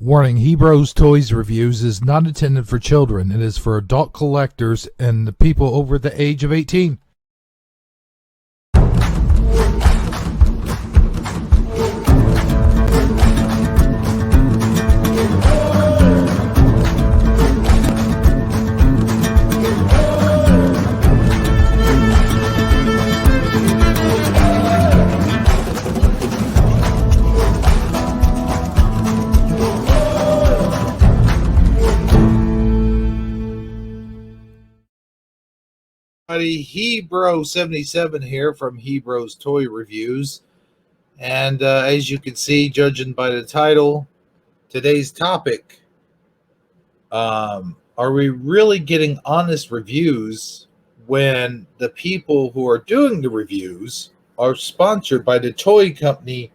Warning: Hebrews Toys Reviews is not intended for children. It is for adult collectors and the people over the age of 18. Hebrew77 here from Hebrews Toy Reviews. And as you can see, judging by the title, today's topic, are we really getting honest reviews when the people who are doing the reviews are sponsored by the toy company,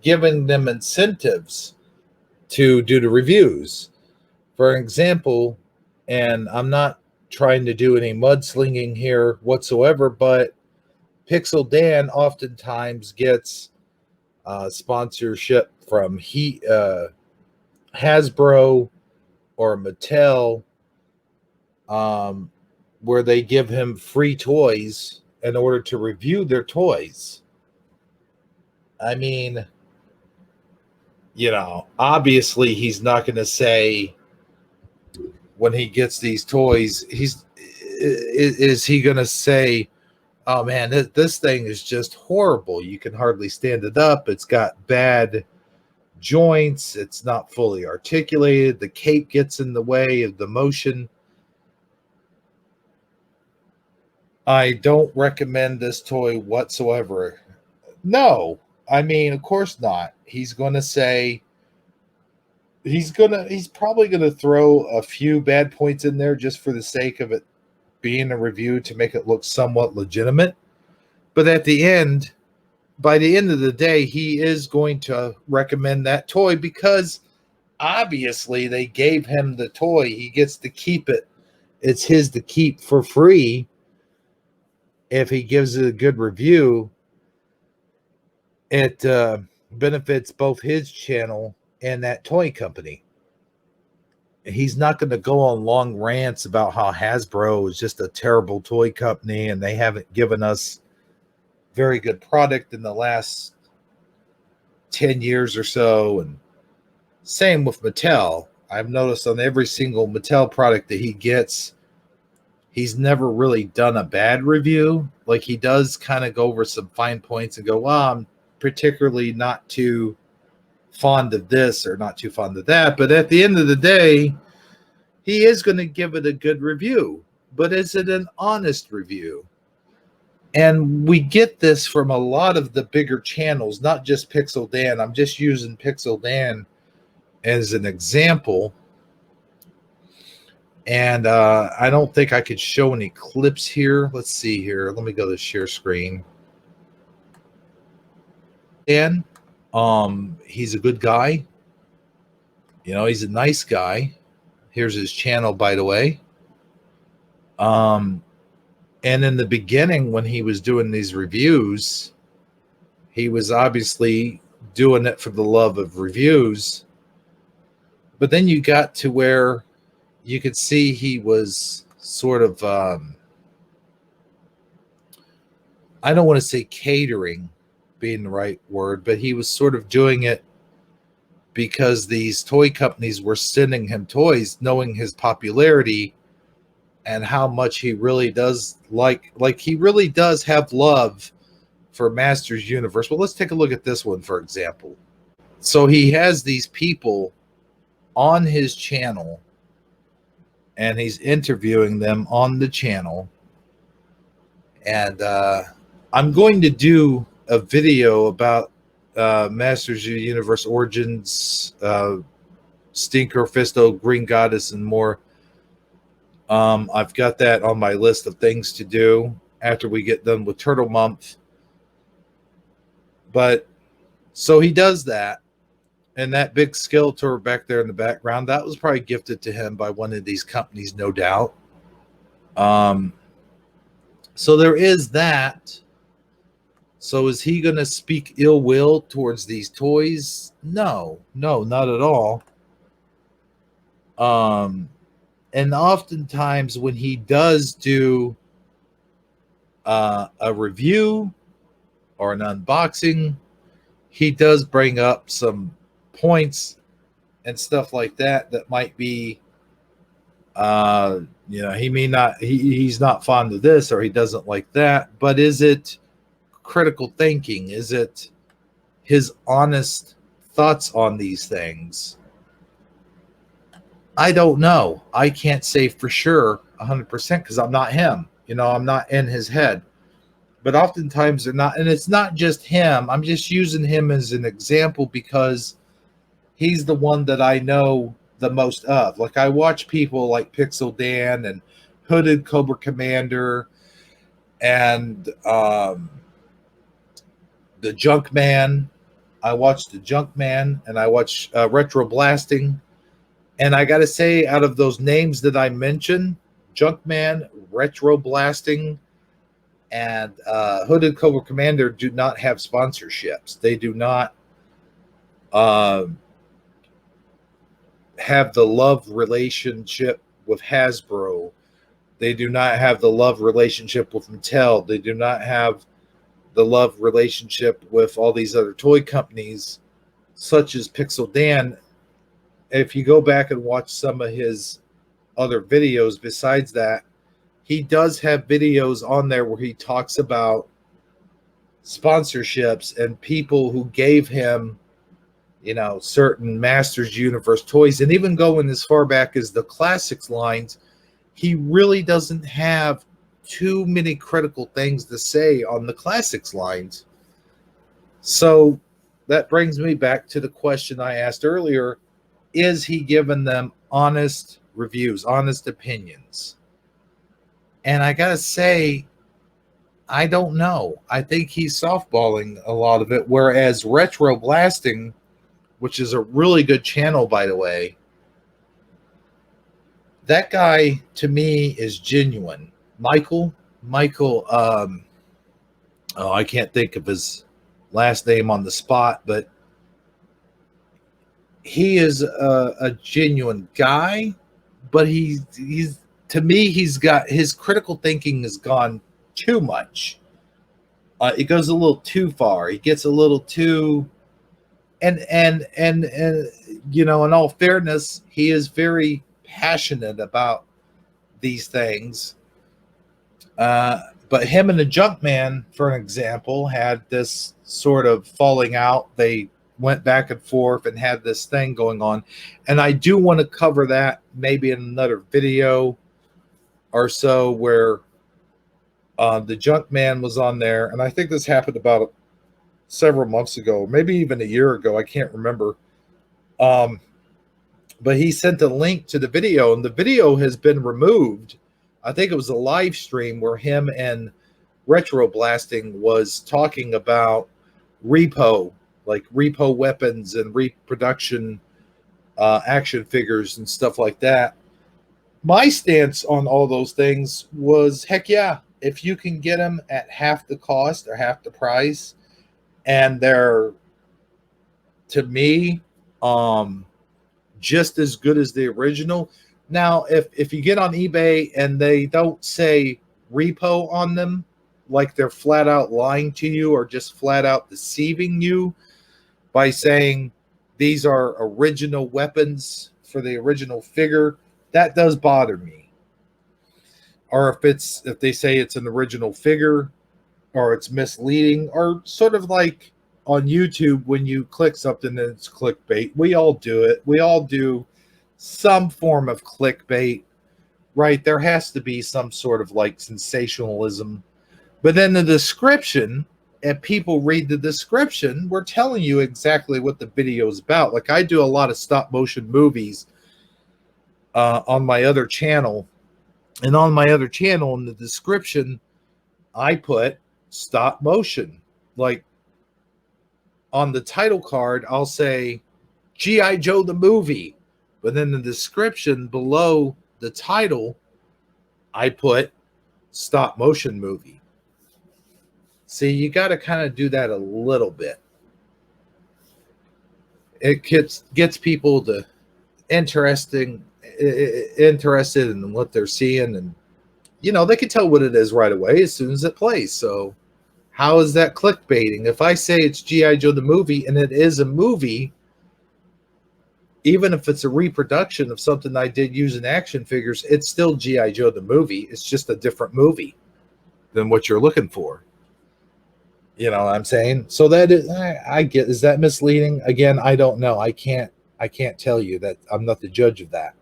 giving them incentives to do the reviews? For example, and I'm not trying to do any mudslinging here whatsoever, but Pixel Dan oftentimes gets sponsorship from Hasbro or Mattel, where they give him free toys in order to review their toys. I mean, obviously he's not going to say when he gets these toys, is he going to say, oh man, this thing is just horrible. You can hardly stand it up. It's got bad joints. It's not fully articulated. The cape gets in the way of the motion. I don't recommend this toy whatsoever. No, I mean, of course not. He's going to say, he's probably going to throw a few bad points in there just for the sake of it being a review to make it look somewhat legitimate. But at the end, by the end of the day, he is going to recommend that toy because obviously they gave him the toy. He gets to keep it. It's his to keep for free if he gives it a good review. It benefits both his channel and that toy company. He's not going to go on long rants about how Hasbro is just a terrible toy company and they haven't given us very good product in the last 10 years or so. And same with Mattel. I've noticed on every single Mattel product that he gets, he's never really done a bad review. Like, he does kind of go over some fine points and go, well, I'm particularly not too fond of this or not too fond of that. But at the end of the day, he is going to give it a good review. But is it an honest review? And we get this from a lot of the bigger channels, not just Pixel Dan. I'm just using Pixel Dan as an example. And I don't think I could show any clips here. Let's see here. Let me go to share screen. Dan, he's a good guy. He's a nice guy. Here's his channel, by the way. And in the beginning, when he was doing these reviews, he was obviously doing it for the love of reviews. But then you got to where you could see he was sort of, I don't want to say catering being the right word, but he was sort of doing it because these toy companies were sending him toys, knowing his popularity and how much he really does like he really does have love for Masters Universe. Well, let's take a look at this one, for example. So he has these people on his channel and he's interviewing them on the channel. And I'm going to do a video about Masters Universe Origins, Stinker, Fisto, Green Goddess, and more. I've got that on my list of things to do after we get done with Turtle Month. But so he does that. And that big Skeletor back there in the background, that was probably gifted to him by one of these companies, no doubt. So there is that. So is he going to speak ill will towards these toys? No, not at all. And oftentimes when he does do a review or an unboxing, he does bring up some points and stuff like that that might be, he may not, he's not fond of this or he doesn't like that. But is it critical thinking? Is it his honest thoughts on these things? I don't know. I can't say for sure 100% because I'm not him. I'm not in his head. But oftentimes they're not, and it's not just him. I'm just using him as an example because he's the one that I know the most of. Like I watch people like Pixel Dan and Hooded Cobra Commander and the Junk Man. I watch the Junk Man and I watch Retro Blasting. And I got to say, out of those names that I mentioned, Junkman, Retro Blasting, and Hooded Cobra Commander do not have sponsorships. They do not have the love relationship with Hasbro. They do not have the love relationship with Mattel. They do not have the love relationship with all these other toy companies, such as Pixel Dan. If you go back and watch some of his other videos besides that, he does have videos on there where he talks about sponsorships and people who gave him, certain Masters Universe toys. And even going as far back as the Classics lines, he really doesn't have too many critical things to say on the Classics lines. So that brings me back to the question I asked earlier. Is he giving them honest reviews, honest opinions? And I got to say, I don't know. I think he's softballing a lot of it. Whereas Retro Blasting, which is a really good channel, by the way, that guy to me is genuine. Michael, I can't think of his last name on the spot, but he is a genuine guy, but he's to me, he's got his critical thinking has gone too much. It goes a little too far. He gets a little too, and in all fairness, he is very passionate about these things. But him and the Junkman, for an example, had this sort of falling out. They went back and forth and had this thing going on. And I do want to cover that maybe in another video or so, where the Junkman was on there. And I think this happened about several months ago, maybe even a year ago. I can't remember. But he sent a link to the video, and the video has been removed. I think it was a live stream where him and Retro Blasting was talking about repo, like repo weapons and reproduction action figures and stuff like that. My stance on all those things was, heck yeah, if you can get them at half the cost or half the price, and they're, to me, just as good as the original. Now, if you get on eBay and they don't say repo on them, like they're flat out lying to you or just flat out deceiving you by saying these are original weapons for the original figure, that does bother me. Or if they say it's an original figure, or it's misleading, or sort of like on YouTube when you click something and it's clickbait. We all do it. We all do some form of clickbait, right? There has to be some sort of like sensationalism. But then the description, and people read the description, we're telling you exactly what the video is about. Like I do a lot of stop motion movies on my other channel. And on my other channel, in the description, I put stop motion. Like on the title card, I'll say G.I. Joe the movie. But then the description below the title, I put stop motion movie. See, you got to kind of do that a little bit. It gets people to interesting interested in what they're seeing, and they can tell what it is right away as soon as it plays. So how is that clickbaiting? If I say it's GI Joe the movie and it is a movie, even if it's a reproduction of something I did using action figures, it's still GI Joe the movie. It's just a different movie than what you're looking for. You know what I'm saying? So that is, I get, is that misleading? Again, I don't know. I can't tell you that. I'm not the judge of that.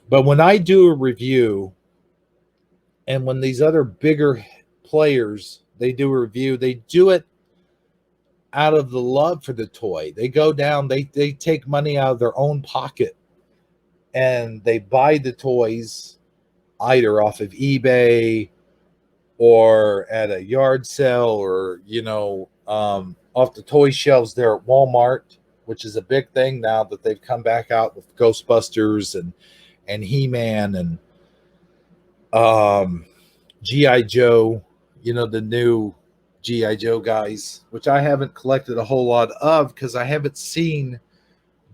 But when I do a review, and when these other bigger players, they do a review, they do it out of the love for the toy. They go down, they take money out of their own pocket and they buy the toys either off of eBay or at a yard sale, or off the toy shelves there at Walmart, which is a big thing now that they've come back out with Ghostbusters and He-Man and GI Joe, the new GI Joe guys, which I haven't collected a whole lot of because I haven't seen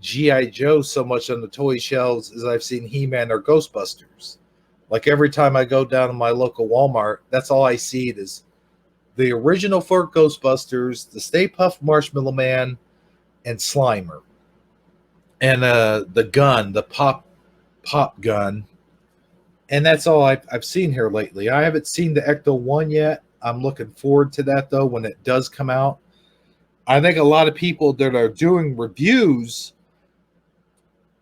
GI Joe so much on the toy shelves as I've seen He-Man or Ghostbusters. Like every time I go down to my local Walmart, that's all I see is the original 4 Ghostbusters, the Stay Puft Marshmallow Man, and Slimer. And the gun, the pop gun. And that's all I've seen here lately. I haven't seen the Ecto 1 yet. I'm looking forward to that, though, when it does come out. I think a lot of people that are doing reviews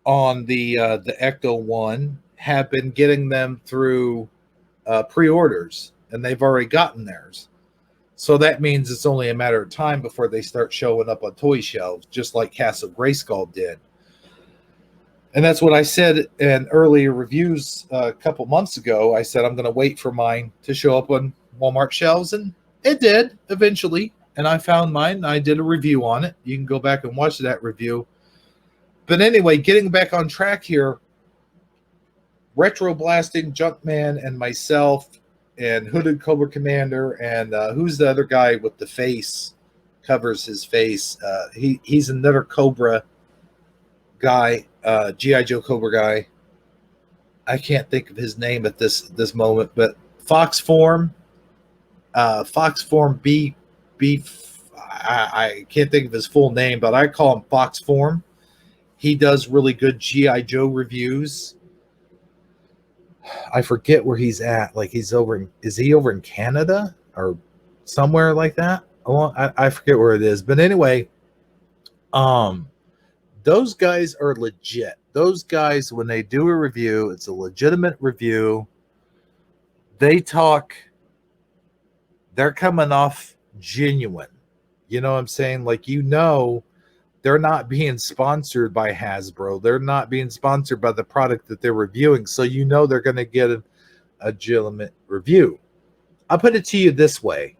on the Ecto 1 have been getting them through pre-orders, and they've already gotten theirs. So that means it's only a matter of time before they start showing up on toy shelves, just like Castle Grayskull did. And that's what I said in earlier reviews a couple months ago. I said I'm going to wait for mine to show up on Walmart shelves, and it did eventually. And I found mine, and I did a review on it. You can go back and watch that review. But anyway, getting back on track here, Retro Blasting, Junkman, and myself, and Hooded Cobra Commander, and who's the other guy with the face, covers his face? He's another Cobra guy, GI Joe Cobra guy. I can't think of his name at this moment, but Fox Form B. I can't think of his full name, but I call him Fox Form. He does really good GI Joe reviews. I forget where he's at. Like is he over in Canada or somewhere like that? I forget where it is. But anyway, those guys are legit. Those guys, when they do a review, it's a legitimate review. They talk, they're coming off genuine. You know what I'm saying? Like, they're not being sponsored by Hasbro. They're not being sponsored by the product that they're reviewing. So they're going to get a legitimate review. I'll put it to you this way.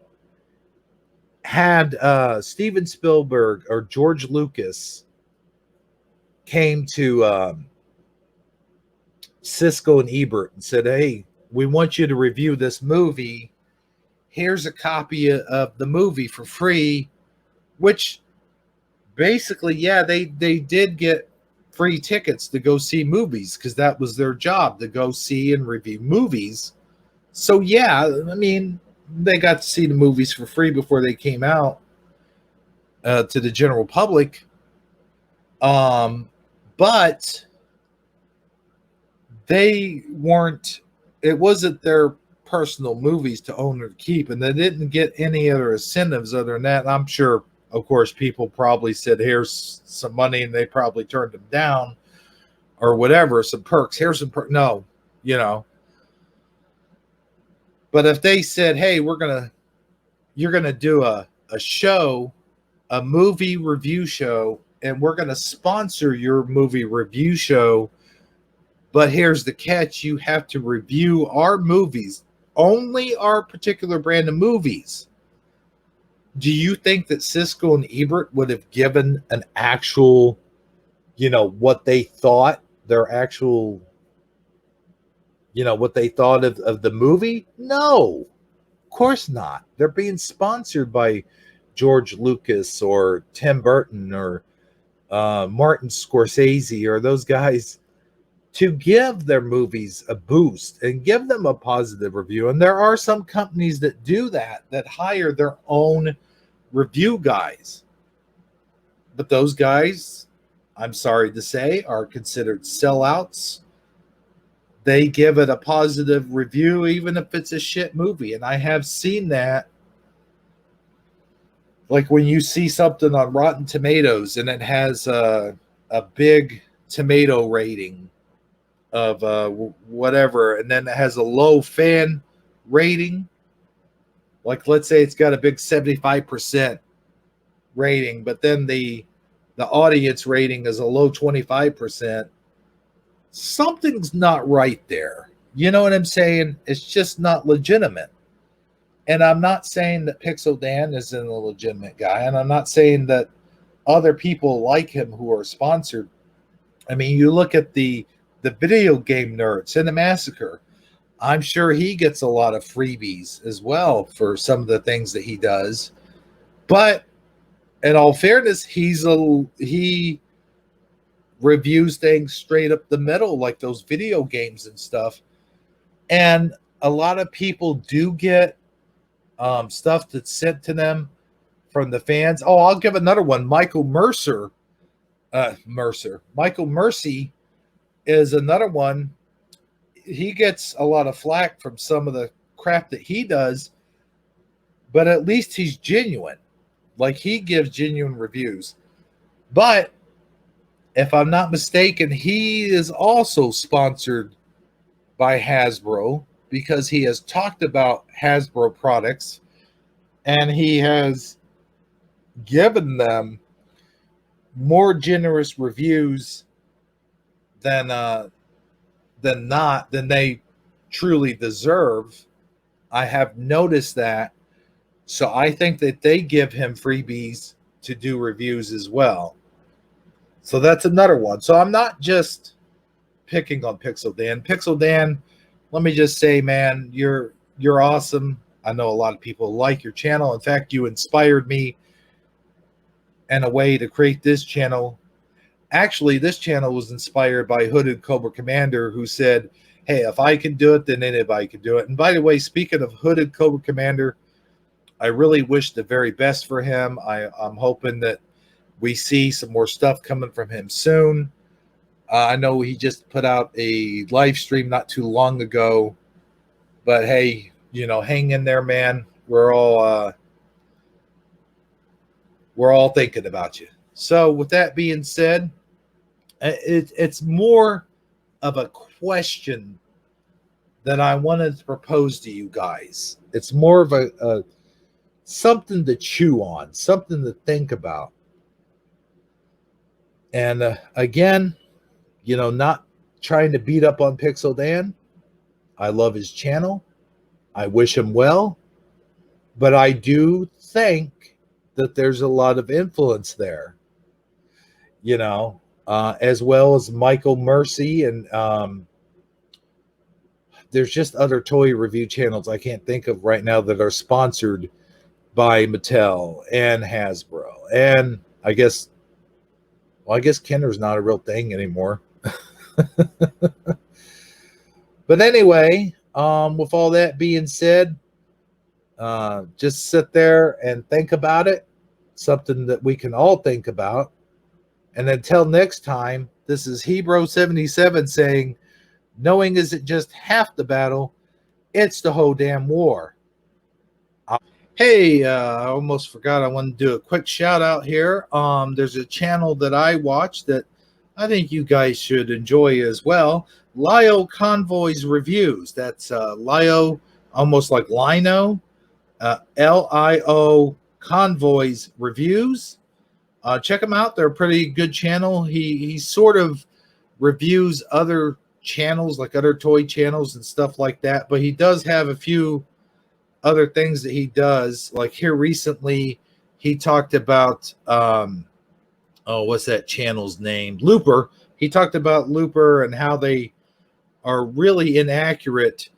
Had Steven Spielberg or George Lucas came to Siskel and Ebert and said, hey, we want you to review this movie. Here's a copy of the movie for free, which basically, yeah, they did get free tickets to go see movies because that was their job, to go see and review movies. So, yeah, I mean, they got to see the movies for free before they came out to the general public. But they weren't, it wasn't their personal movies to own or keep, and they didn't get any other incentives other than that. I'm sure, of course, people probably said, here's some money, and they probably turned them down or whatever, some perks. Here's some perks. No, But if they said, hey, you're going to do a show, a movie review show, and we're going to sponsor your movie review show, but here's the catch, you have to review our movies, only our particular brand of movies. Do you think that Siskel and Ebert would have given an actual, what they thought, their actual, what they thought of the movie? No, of course not. They're being sponsored by George Lucas or Tim Burton or Martin Scorsese or those guys. to give their movies a boost and give them a positive review. And there are some companies that do that, that hire their own review guys. But those guys, I'm sorry to say, are considered sellouts. They give it a positive review, even if it's a shit movie. And I have seen that. Like when you see something on Rotten Tomatoes and it has a big tomato rating of whatever, and then it has a low fan rating. Like let's say it's got a big 75% rating, but then the audience rating is a low 25%. Something's not right there. You know what I'm saying? It's just not legitimate. And I'm not saying that Pixel Dan isn't a legitimate guy, and I'm not saying that other people like him who are sponsored. I mean, you look at the video game nerd, Cinemassacre. I'm sure he gets a lot of freebies as well for some of the things that he does. But in all fairness, he reviews things straight up the middle, like those video games and stuff. And a lot of people do get stuff that's sent to them from the fans. Oh, I'll give another one. Michael Mercy is another one. He gets a lot of flack from some of the crap that he does, but at least he's genuine. Like he gives genuine reviews. But if I'm not mistaken, he is also sponsored by Hasbro because he has talked about Hasbro products and he has given them more generous reviews than they truly deserve. I have noticed that. So I think that they give him freebies to do reviews as well. So that's another one. So I'm not just picking on Pixel Dan. Pixel Dan, let me just say, man, you're awesome. I know a lot of people like your channel. In fact, you inspired me in a way to create this channel. Actually, this channel was inspired by Hooded Cobra Commander, who said, hey, if I can do it, then anybody can do it. And by the way, speaking of Hooded Cobra Commander, I really wish the very best for him. I'm hoping that we see some more stuff coming from him soon. I know he just put out a live stream not too long ago, but hey, hang in there, man. We're all thinking about you. So with that being said, it's more of a question that I wanted to propose to you guys. It's more of a something to chew on, something to think about. And again, not trying to beat up on Pixel Dan. I love his channel. I wish him well. But I do think that there's a lot of influence there, as well as Michael Mercy. And there's just other toy review channels I can't think of right now that are sponsored by Mattel and Hasbro. And I guess Kenner's not a real thing anymore. But anyway, with all that being said, just sit there and think about it. Something that we can all think about. And until next time, this is Hebro77 saying, knowing isn't just half the battle, it's the whole damn war. Hey, I almost forgot. I want to do a quick shout out here. There's a channel that I watch that I think you guys should enjoy as well. Lio Convoys Reviews. That's Lio, almost like Lino. Lio Convoys Reviews. Check them out. They're a pretty good channel. He sort of reviews other channels, like other toy channels and stuff like that. But he does have a few other things that he does. Like here recently, he talked about what's that channel's name? Looper. He talked about Looper and how they are really inaccurate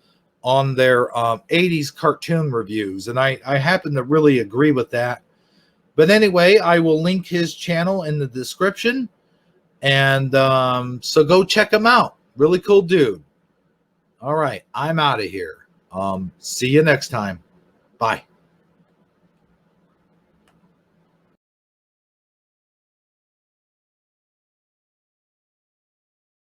on their 80s cartoon reviews. And I happen to really agree with that. But anyway, I will link his channel in the description. And so go check him out. Really cool dude. All right, I'm out of here. See you next time. Bye.